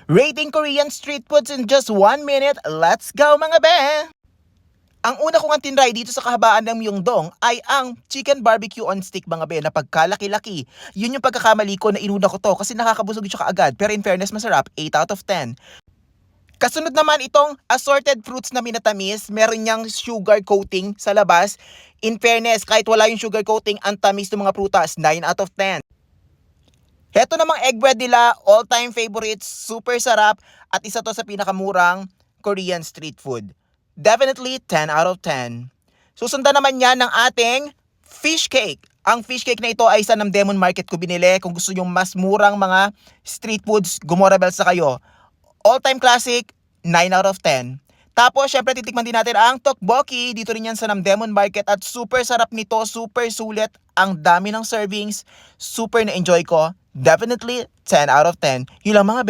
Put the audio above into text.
Rating Korean street foods in just 1 minute. Let's go mga be! Ang una kong tinry dito sa kahabaan ng Myeongdong ay ang chicken barbecue on stick mga be na pagkalaki-laki. Yun yung pagkakamali ko na inuna ko to kasi nakakabusog siya kaagad. Pero in fairness masarap, 8 out of 10. Kasunod naman itong assorted fruits na minatamis, meron niyang sugar coating sa labas. In fairness, kahit wala yung sugar coating, ang tamis ng mga prutas, 9 out of 10. Heto namang egg bread nila, all-time favorites, super sarap at isa to sa pinakamurang Korean street food. Definitely 10 out of 10. Susundan naman yan ng ating fish cake. Ang fish cake na ito ay sa Namdaemun Market ko binili. Kung gusto nyo mas murang mga street foods, Gomora Bells na kayo. All-time classic, 9 out of 10. Tapos, syempre, titikman din natin ang tteokbokki. Dito rin yan sa Namdaemun Market at super sarap nito, super sulit. Ang dami ng servings, super na-enjoy ko. Definitely 10 out of 10. Yun lang mga be.